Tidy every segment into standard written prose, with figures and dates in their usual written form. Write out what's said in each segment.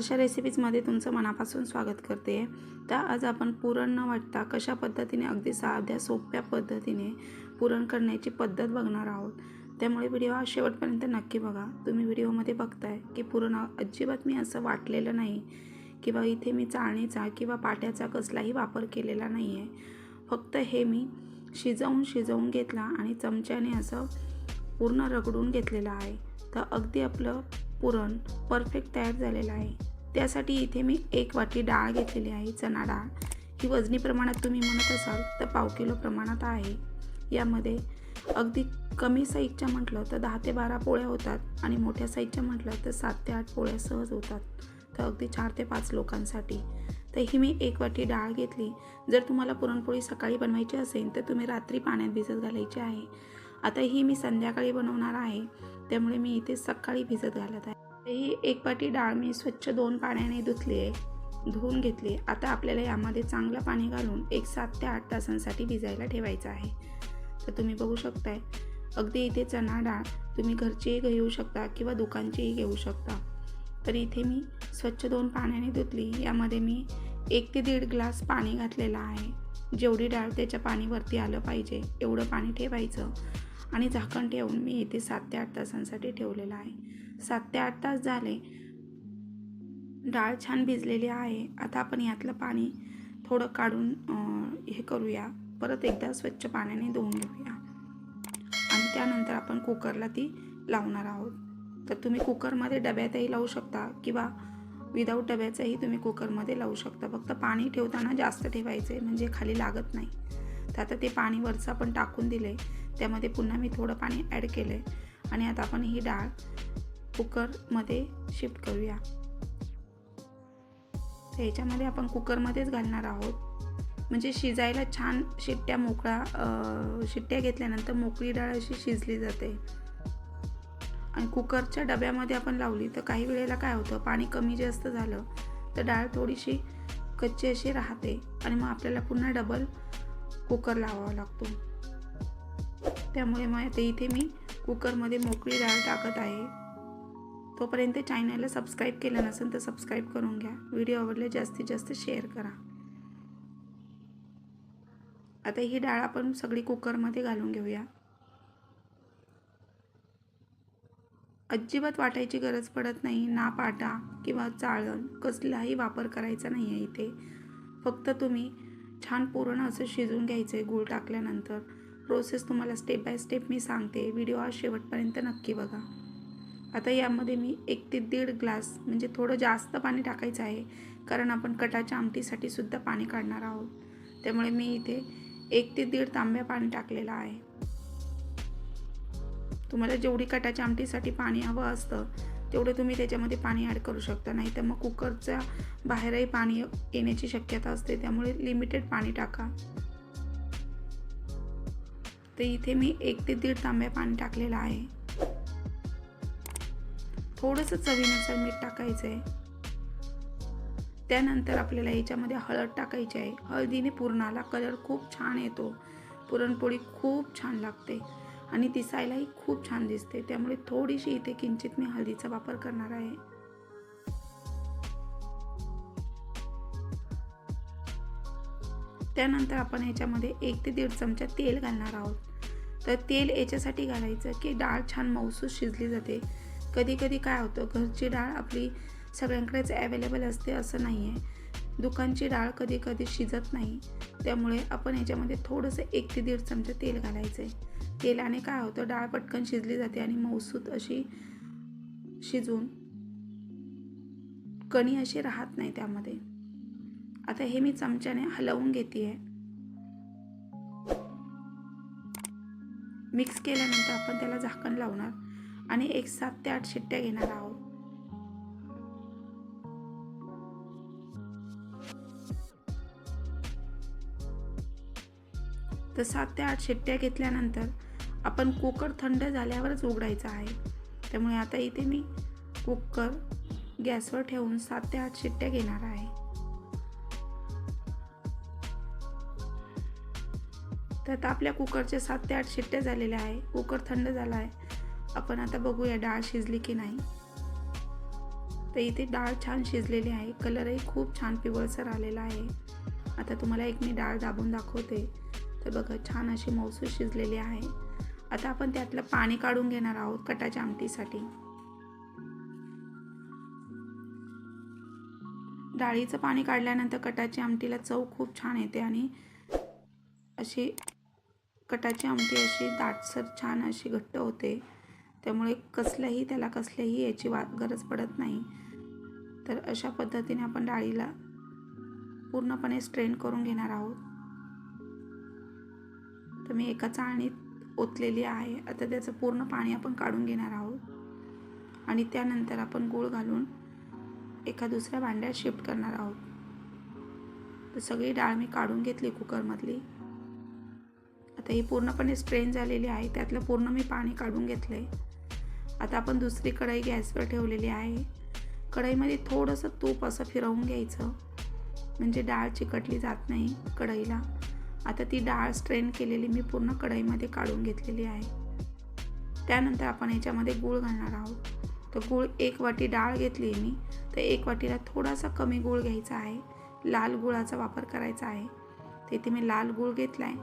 हर्षा रेसिपीजमध्ये तुमचं मनापासून स्वागत करते। तर आज आपण पुरण न वाटता कशा पद्धतीने अगदी साध्या सोप्या पद्धतीने पुरण करण्याची पद्धत बघणार आहोत। त्यामुळे व्हिडिओ हा शेवटपर्यंत नक्की बघा। तुम्ही व्हिडिओमध्ये बघताय की पुरण अजिबात मी असं वाटलेलं नाही किंवा इथे मी चाळणीचा किंवा पाट्याचा कसलाही वापर केलेला नाही आहे। फक्त हे मी शिजवून घेतला आणि चमच्याने असं पूर्ण रगडून घेतलेलं आहे। तर अगदी आपलं पुरण परफेक्ट तयार झालेलं आहे। त्यासाठी इथे मी 1 वाटी डाळ घेतलेली आहे, चणा डाळ। ही वजनी प्रमाणात तुम्ही म्हणत असाल तर 1/2 किलो प्रमाणात आहे। यामध्ये अगदी कमी साईजच्या म्हटलं तर 10 ते 12 पोळ्या होतात आणि मोठ्या साईजच्या म्हटलं तर 7 ते 8 पोळ्या सहज होतात। तर अगदी 4 ते 5 लोकांसाठी तर ही मी 1 वाटी डाळ घेतली। जर तुम्हाला पुरणपोळी सकाळी बनवायची असेल तर तुम्ही रात्री पाण्यात भिजत घालायची आहे। आता ही मी संध्याकाळी बनवणार आहे, त्यामुळे मी इथे सकाळी भिजत घालत आहे। ही 1 वाटी डाळ मी स्वच्छ 2 पाण्याने धुवून घेतली। आता आपल्याला यामध्ये चांगलं पाणी घालून 7 ते 8 तासांसाठी भिजायला ठेवायचं आहे। तर तुम्ही बघू शकताय अगदी इथे चणा डाळ तुम्ही घरचीही घेऊ शकता किंवा दुकानचीही घेऊ शकता। तर इथे मी स्वच्छ 2 पाण्याने धुतली। यामध्ये मी 1 ते 1.5 ग्लास पाणी घातलेलं आहे। जेवढी डाळ त्याच्या पाणी वरती आलं पाहिजे एवढं पाणी ठेवायचं आणि झाकण ठेवून मी इथे 7 ते 8 तासांसाठी ठेवलेलं आहे। 7 ते 8 तास झाले, डाळ छान भिजलेली आहे। आता आपण यातलं पाणी थोडं काढून हे करूया, परत एकदा स्वच्छ पाण्याने धुवून घेऊया आणि त्यानंतर आपण कुकरला ती लावणार आहोत। तर तुम्ही कुकरमध्ये डब्यातही लावू शकता किंवा विदाऊट डब्याचंही तुम्ही कुकरमध्ये लावू शकता। फक्त पाणी ठेवताना जास्त ठेवायचे म्हणजे खाली लागत नाही। तर आता ते पाणी वरचं आपण टाकून दिले, त्यामध्ये पुन्हा मी थोडं पाणी ॲड केलं आणि आता आपण ही डाळ कुकरमध्ये शिफ्ट करूया। तर ह्याच्यामध्ये आपण कुकरमध्येच घालणार आहोत म्हणजे शिजायला छान शिट्ट्या घेतल्यानंतर मोकळी डाळ अशी शिजली जाते। आणि कुकरच्या डब्यामध्ये आपण लावली तर काही वेळेला काय होतं, पाणी कमी जास्त झालं तर डाळ थोडीशी कच्ची अशी राहते आणि मग आपल्याला पुन्हा डबल कुकर लावावा लागतो। त्यामुळे मग ते इथे मी कुकरमध्ये मोकळी डाळ टाकत आहे। तोपर्यंत चॅनलला सबस्क्राईब केलं नसेल तर सबस्क्राईब करून घ्या। व्हिडिओ आवडले जास्तीत जास्त शेअर करा। आता ही डाळ आपण सगळी कुकरमध्ये घालून घेऊया। अजिबात वाटायची गरज पडत नाही, ना पाटा किंवा चाळण कसलाही वापर करायचा नाही आहे इथे। फक्त तुम्ही छान पुरण असं शिजवून घ्यायचं आहे गूळ टाकल्यानंतर। प्रोसेस तुम्हाला स्टेप बाय स्टेप मी सांगते, व्हिडिओ हा शेवटपर्यंत नक्की बघा। आता यामध्ये मी 1 ते 1.5 ग्लास म्हणजे थोडं जास्त पाणी टाकायचं आहे, कारण आपण कटाच्या आमटीसाठी सुद्धा पाणी काढणार आहोत। त्यामुळे मी इथे 1 ते 1.5 तांब्या पाणी टाकलेलं आहे। तुम्हाला जेवढी कटाच्या आमटीसाठी पाणी हवं असतं तेवढे तुम्ही त्याच्यामध्ये पाणी ॲड करू शकता, नाही तर मग कुकरच्या बाहेरही पाणी येण्याची शक्यता असते, त्यामुळे लिमिटेड पाणी टाका। तर इथे मी 1 ते 1.5 तांब्या पाणी टाकलेलं आहे। थोडंसं चवीनुसार मीठ टाकायचं आहे। त्यानंतर आपल्याला याच्यामध्ये हळद टाकायची आहे। हळदीने पुरणाला कलर खूप छान येतो, पुरणपोळी खूप छान लागते आणि दिसायलाही खूप छान दिसते। त्यामुळे थोडीशी इथे किंचित मी हळदीचा वापर करणार आहे। त्यानंतर आपण याच्यामध्ये 1 ते 1.5 चमचा तेल घालणार आहोत। तर तेल याच्यासाठी घालायचं की डाळ छान मऊसूत शिजली जाते। कधी कधी काय होतं, घरची डाळ आपली सगळ्यांकडेच अवेलेबल असते असं नाही आहे। दुकानची डाळ कधी कधी शिजत नाही, त्यामुळे आपण याच्यामध्ये थोडंसं 1 ते 1.5 चमचा तेल घालायचं आहे। तेलाने काय होतं, डाळ पटकन शिजली जाते आणि मऊसूत अशी शिजून कणी अशी राहत नाही त्यामध्ये। आता हे मी चमच्याने हलवून घेते आहे। मिक्स केल्यानंतर आपण त्याला झाकण लावणार आणि 7 ते 8 शिट्ट्या घेणार आहोत। तर 7 ते 8 शिट्ट्या घेतल्यानंतर आपण कुकर थंड झाल्यावरच उघडायचा आहे। त्यामुळे आता इथे मी कुकर गॅसवर ठेवून 7 ते 8 शिट्ट्या घेणार आहे। तर आता आपल्या कुकरच्या 7 ते 8 शिट्ट्या झालेल्या आहे। कुकर थंड झाला आहे। आपण आता बघूया डाळ शिजली की नाही। तर इथे डाळ छान शिजलेली आहे, कलरही खूप छान पिवळसर आलेला आहे. आता तुम्हाला एक मी डाळ दाबून दाखवते. तर बघा छान अशी मऊसूत शिजलेली आहे. आता आपण त्यातलं पाणी काढून घेणार आहोत कटाच्या आमटीसाठी. डाळीचं पाणी काढल्यानंतर कटाची आमटीला चव खूप छान येते आणि अशी कटाची आमटी अशी दाटसर छान अशी घट्ट होते. त्यामुळे त्याला कसल्याही याची गरज पडत नाही. तर अशा पद्धतीने आपण डाळीला पूर्णपणे स्ट्रेन करून घेणार आहोत. तर मी एका चाळणीत ओतलेली आहे. आता त्याचं पूर्ण पाणी आपण काढून घेणार आहोत आणि त्यानंतर आपण गूळ घालून एका दुसऱ्या भांड्यात शिफ्ट करणार आहोत. तर सगळी डाळ मी काढून घेतली कुकरमधली. आता ही पूर्णपणे स्ट्रेन झालेली आहे, त्यातलं पूर्ण मी पाणी काढून घेतलं आहे. आता आपण दुसरी कढई गॅसवर ठेवलेली आहे. कढईमध्ये थोडंसं तूप असं फिरवून घ्यायचं, म्हणजे डाळ चिकटली जात नाही कढईला. आता ती डाळ स्ट्रेन केलेली मी पूर्ण कढईमध्ये काढून घेतलेली आहे. त्यानंतर आपण याच्यामध्ये गूळ घालणार आहोत. तर गूळ 1 वाटी डाळ घेतली आहे मी, तर 1 वाटीला थोडासा कमी गूळ घ्यायचा आहे. लाल गुळाचा वापर करायचा आहे. तर इथे मी लाल गूळ घेतला आहे.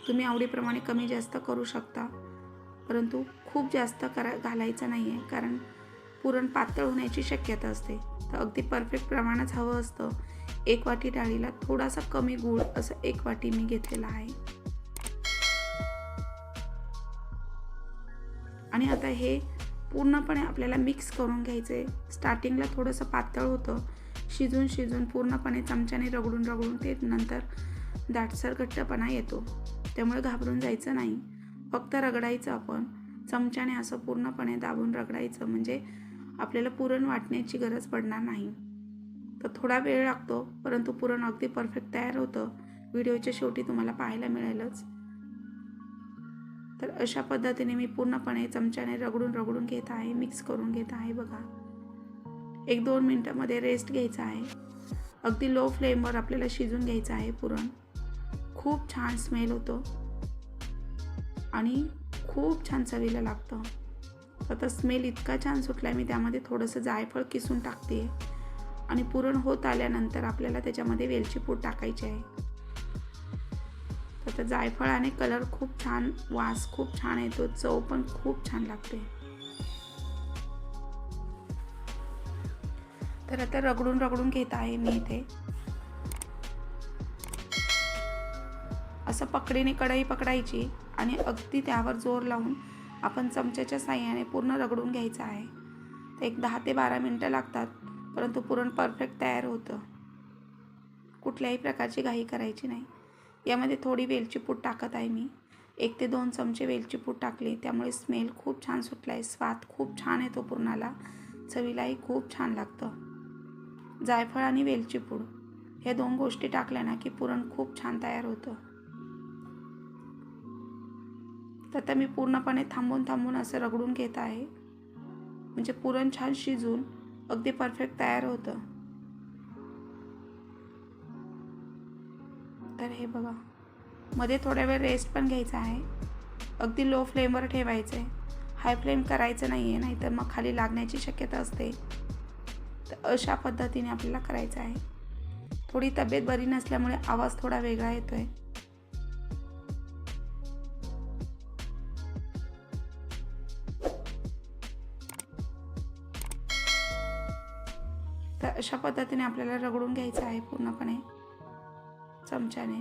तुम्ही आवडीप्रमाणे कमी जास्त करू शकता, परंतु खूप जास्त घालायचं नाही आहे, कारण पुरण पातळ होण्याची शक्यता असते. तर अगदी परफेक्ट प्रमाणच हवं असतं. 1 वाटी डाळीला थोडासा कमी गूळ असं 1 वाटी मी घेतलेला आहे. आणि आता हे पूर्णपणे आपल्याला मिक्स करून घ्यायचं आहे. स्टार्टिंगला थोडंसं पातळ होतं, शिजून पूर्णपणे चमच्याने रगडून ते नंतर दाटसर घट्टपणा येतो. त्यामुळे घाबरून जायचं नाही, फक्त रगडायचं आपण चमच्याने असं पूर्णपणे दाबून रगडायचं, म्हणजे आपल्याला पुरण वाटण्याची गरज पडणार नाही. तर थोडा वेळ लागतो, परंतु पुरण अगदी परफेक्ट तयार होतं. व्हिडिओच्या शेवटी तुम्हाला पाहायला मिळेलच. तर अशा पद्धतीने मी पूर्णपणे चमच्याने रगडून घेत आहे, मिक्स करून घेत आहे. बघा 1-2 मिनटामध्ये रेस्ट घ्यायचा आहे. अगदी लो फ्लेमवर आपल्याला शिजून घ्यायचं आहे पुरण. खूप छान स्मेल होतो आणि खूप छान चवीला लागतं. आता स्मेल इतका छान सुटला आहे, मी त्यामध्ये थोडंसं जायफळ किसून टाकते आणि पुरण होत आल्यानंतर आपल्याला त्याच्यामध्ये वेलची पूड टाकायची आहे. तर जायफळाने कलर खूप छान, वास खूप छान येतो, चव पण खूप छान लागते. तर आता रगडून घेत आहे मी इथे. असं पकडीने कढई पकडायची आणि अगदी त्यावर जोर लावून आपण चमच्याच्या साहाय्याने पूर्ण रगडून घ्यायचं आहे. तर एक 10 ते 12 मिनटं लागतात, परंतु पुरण परफेक्ट तयार होतं. कुठल्याही प्रकारची घाई करायची नाही. यामध्ये थोडी वेलची पूड टाकत आहे मी. 1 ते 2 चमचे वेलची पूड टाकली, त्यामुळे स्मेल खूप छान सुटला आहे. स्वाद खूप छान येतो पुरणाला, चवीलाही खूप छान लागतं. जायफळ आणि वेलची पूड ह्या 2 गोष्टी टाकल्या ना की पुरण खूप छान तयार होतं. तर आता मी पूर्णपणे थांबून असं रगडून घेत आहे, म्हणजे पुरण छान शिजून अगदी परफेक्ट तयार होतं. तर हे बघा, मध्ये थोड्या वेळ रेस्ट पण घ्यायचा आहे. अगदी लो फ्लेमवर ठेवायचं आहे, हाय फ्लेम करायचं नाही आहे, नाहीतर मग खाली लागण्याची शक्यता असते. तर अशा पद्धतीने आपल्याला करायचं आहे. थोडी तब्येत बरी नसल्यामुळे आवाज थोडा वेगळा येतोय. तर अशा पद्धतीने आपल्याला रगडून घ्यायचं आहे पूर्णपणे चमच्याने.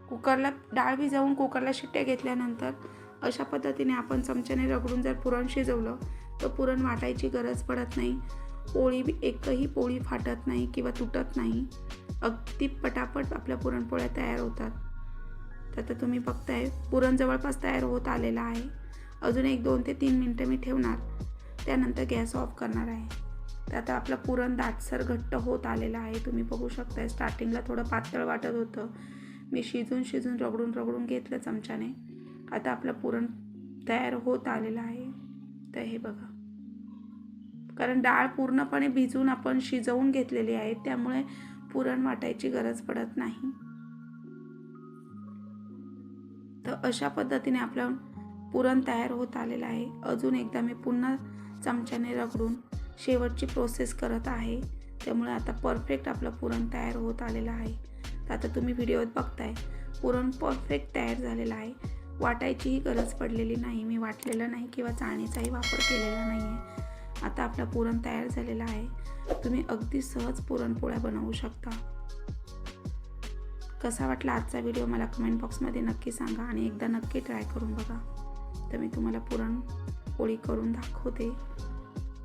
कुकरला डाळ भिजवून कुकरला शिट्ट्या घेतल्यानंतर अशा पद्धतीने आपण चमच्याने रगडून जर पुरण शिजवलं तर पुरण वाटायची गरज पडत नाही. एकही पोळी फाटत नाही किंवा तुटत नाही. अगदी पटापट आपल्या पुरणपोळ्या तयार होतात. तर आता तुम्ही बघताय पुरण जवळपास तयार होत आलेला आहे. अजून 1-2 ते 3 मिनटं मी ठेवणार, त्यानंतर गॅस ऑफ करणार आहे. तर आता आपलं पुरण दाटसर घट्ट होत आलेलं आहे. तुम्ही बघू शकताय स्टार्टिंगला थोडं पातळ वाटत होतं, मी शिजून रगडून घेतलं चमच्याने. आता आपलं पुरण तयार होत आलेलं आहे. तर हे बघा, कारण डाळ पूर्णपणे भिजून आपण शिजवून घेतलेली आहे, त्यामुळे पुरण वाटायची गरज पडत नाही. तर अशा पद्धतीने आपलं पुरण तयार होत आलेलं आहे. अजून एकदा मी पुन्हा चमच्याने रगडून शेवटची प्रोसेस करत आहे. त्यामुळे आता परफेक्ट आपलं पुरण तयार होत आलेलं आहे. तर आता तुम्ही व्हिडिओत बघताय पुरण परफेक्ट तयार झालेलं आहे. वाटायचीही गरज पडलेली नाही. मी वाटलेलं नाही किंवा चाळणीचाही वापर केलेला नाही आहे. आता आपलं पुरण तयार झालेलं आहे. तुम्ही अगदी सहज पुरणपोळ्या बनवू शकता. कसा वाटला आजचा व्हिडिओ मला कमेंट बॉक्समध्ये नक्की सांगा आणि एकदा नक्की ट्राय करून बघा. तर मी तुम्हाला पुरणपोळी करून दाखवते.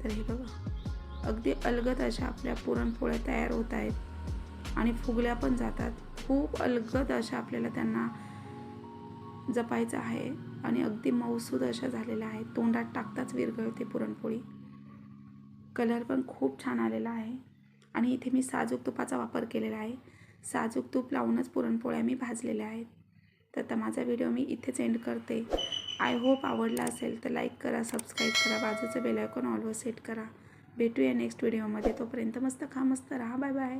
तर हे बघा, अगदी अलगद अशा आपल्या पुरणपोळ्या तयार होत आहेत आणि फुगल्या पण जातात. खूप अलगद अशा आपल्याला त्यांना जपायचं आहे आणि अगदी मऊसूद अशा झालेल्या आहेत. तोंडात टाकताच विरघळते पुरणपोळी. कलर पण खूप छान आलेला आहे आणि इथे मी साजूक तुपाचा वापर केलेला आहे. साजूक तूप लावूनच पुरणपोळ्या मी भाजलेल्या आहेत. तर आता माझा व्हिडिओ मी इथेच एंड करते. आय होप आवडला असेल तर लाईक करा, सबस्क्राईब करा, बाजूचं बेल आयकॉन ऑलवर सेट करा. भेटूया नेक्स्ट व्हिडिओमध्ये. तोपर्यंत मस्त खा, मस्त राहा. Bye bye.